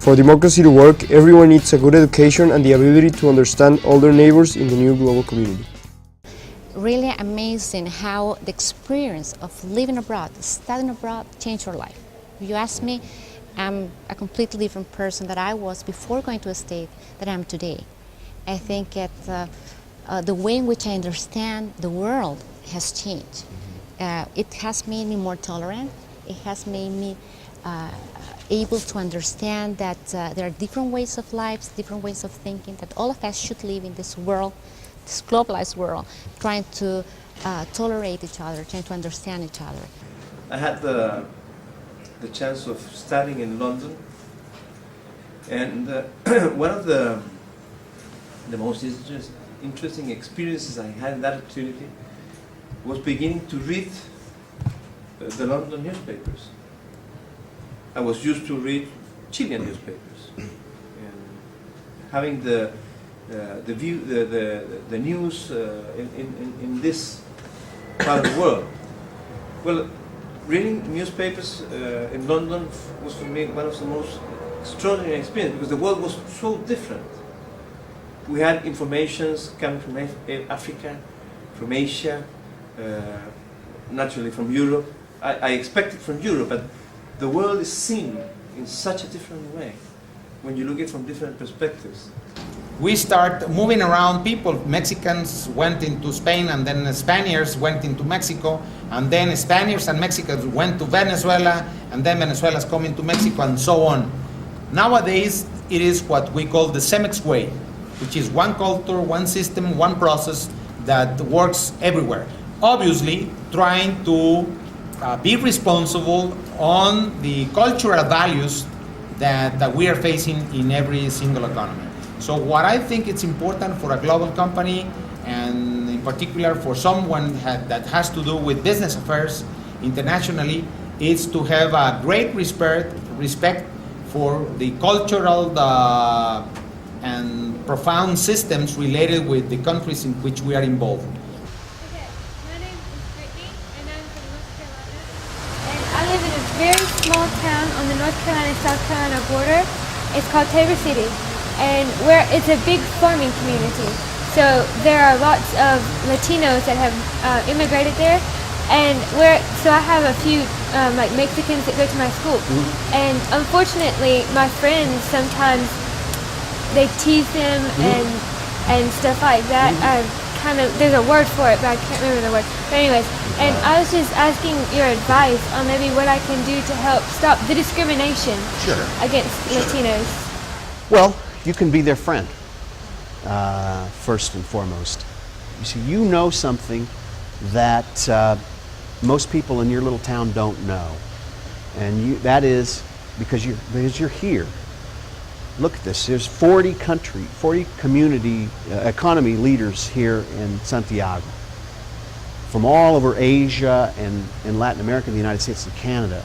For democracy to work, everyone needs a good education and the ability to understand all their neighbors in the new global community. Really amazing how the experience of living abroad, studying abroad, changed your life. If you ask me, I'm a completely different person that I was before going to a state that I am today. I think that the way in which I understand the world has changed. It has made me more tolerant. It has made me able to understand that there are different ways of life, different ways of thinking, that all of us should live in this world, this globalized world, trying to tolerate each other, trying to understand each other. I had the chance of studying in London, and one of the most interesting experiences I had in that opportunity was beginning to read the London newspapers. I was used to read Chilean newspapers, and having the news in this part of the world. Well, reading newspapers in London was for me one of the most extraordinary experiences, because the world was so different. We had informations coming from Africa, from Asia, naturally from Europe. I expected from Europe, but the world is seen in such a different way when you look at it from different perspectives. We start moving around people. Mexicans went into Spain, and then Spaniards went into Mexico, and then Spaniards and Mexicans went to Venezuela, and then Venezuela's coming to Mexico, and so on. Nowadays, it is what we call the CEMEX way, which is one culture, one system, one process that works everywhere. Obviously, trying to be responsible on the cultural values that we are facing in every single economy. So what I think it's important for a global company, and in particular for someone that has to do with business affairs internationally, is to have a great respect for the cultural and profound systems related with the countries in which we are involved. Okay, my name is Brittany, and I'm from North Carolina. And I live in a very small town on the North Carolina-South Carolina border. It's called Tabor City. And it's a big farming community. So there are lots of Latinos that have immigrated there, and so I have a few like Mexicans that go to my school. And unfortunately, my friends sometimes they tease them and stuff like that. There's a word for it, but I can't remember the word. But anyways, and I was just asking your advice on maybe what I can do to help stop the discrimination against Latinos. Well, you can be their friend, first and foremost. You see, you know something that most people in your little town don't know, and that is because you're here. Look at this. There's 40 community economy leaders here in Santiago, from all over Asia and Latin America, the United States, and Canada.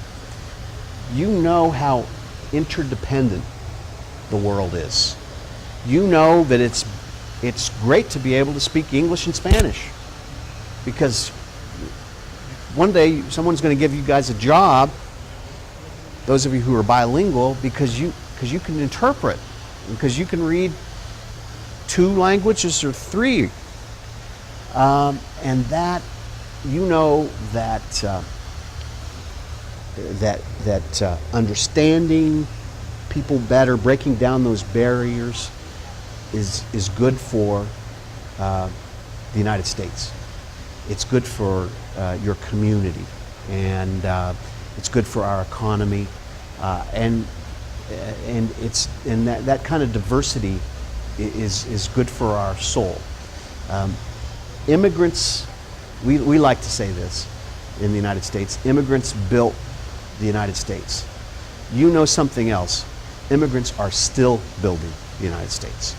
You know how interdependent the world is. You know that it's great to be able to speak English and Spanish, because one day someone's going to give you guys a job, those of you who are bilingual, because you can interpret, because you can read 2 languages or 3, and that you know that understanding people better, breaking down those barriers, is good for the United States. It's good for your community, and it's good for our economy, and that kind of diversity is good for our soul. Immigrants, we like to say this in the United States, immigrants built the United States. You know something else. Immigrants are still building the United States.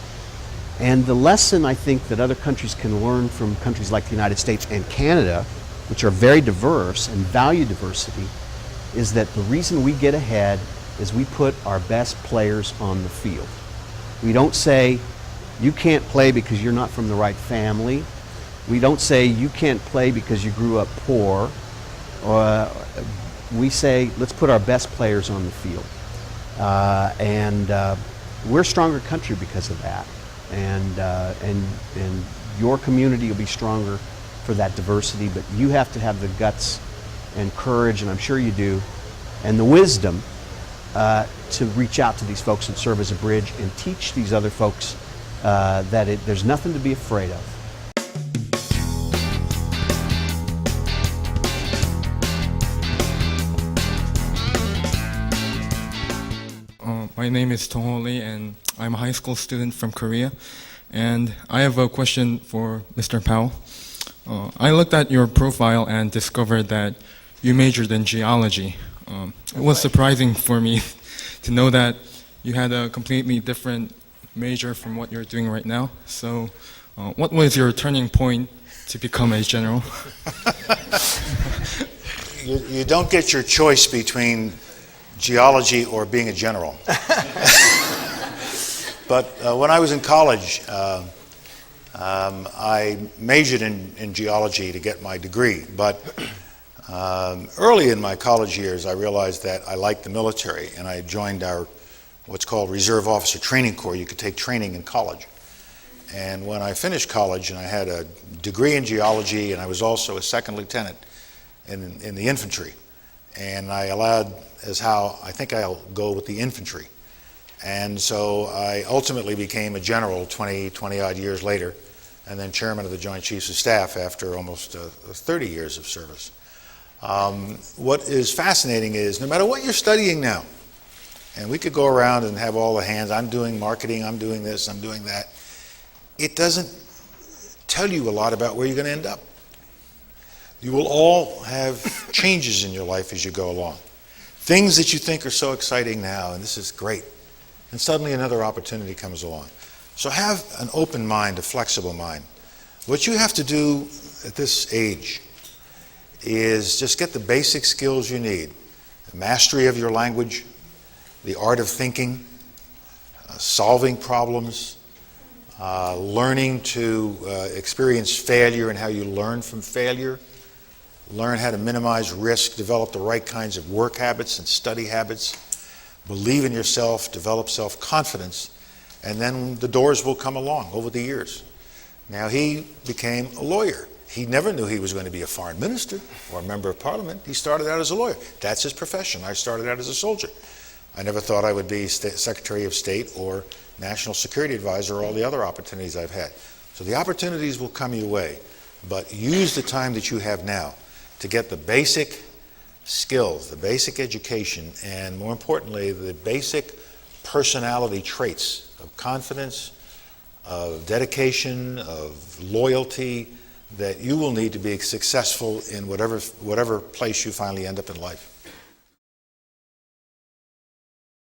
And the lesson I think that other countries can learn from countries like the United States and Canada, which are very diverse and value diversity, is that the reason we get ahead is we put our best players on the field. We don't say, you can't play because you're not from the right family. We don't say, you can't play because you grew up poor. We say, let's put our best players on the field. And we're a stronger country because of that. And your community will be stronger for that diversity, but you have to have the guts and courage, and I'm sure you do, and the wisdom to reach out to these folks and serve as a bridge and teach these other folks that there's nothing to be afraid of. My name is Toho Lee, and I'm a high school student from Korea. And I have a question for Mr. Powell. I looked at your profile and discovered that you majored in geology. It was surprising for me to know that you had a completely different major from what you're doing right now. So what was your turning point to become a general? You don't get your choice between geology or being a general. But when I was in college, I majored in geology to get my degree. But early in my college years, I realized that I liked the military, and I joined our what's called Reserve Officer Training Corps. You could take training in college. And when I finished college, and I had a degree in geology, and I was also a second lieutenant in the infantry. And I allowed as how I think I'll go with the infantry. And so I ultimately became a general 20 odd years later, and then chairman of the Joint Chiefs of Staff after almost 30 years of service. What is fascinating is no matter what you're studying now, and we could go around and have all the hands, I'm doing marketing, I'm doing this, I'm doing that, it doesn't tell you a lot about where you're going to end up. You will all have changes in your life as you go along. Things that you think are so exciting now, and this is great, and suddenly another opportunity comes along. So have an open mind, a flexible mind. What you have to do at this age is just get the basic skills you need. The mastery of your language, the art of thinking, solving problems, learning to experience failure and how you learn from failure, learn how to minimize risk, develop the right kinds of work habits and study habits, believe in yourself, develop self-confidence, and then the doors will come along over the years. Now, he became a lawyer. He never knew he was going to be a foreign minister or a member of parliament. He started out as a lawyer. That's his profession. I started out as a soldier. I never thought I would be Secretary of State or National Security Advisor or all the other opportunities I've had. So the opportunities will come your way, but use the time that you have now to get the basic skills, the basic education, and more importantly, the basic personality traits of confidence, of dedication, of loyalty that you will need to be successful in whatever place you finally end up in life.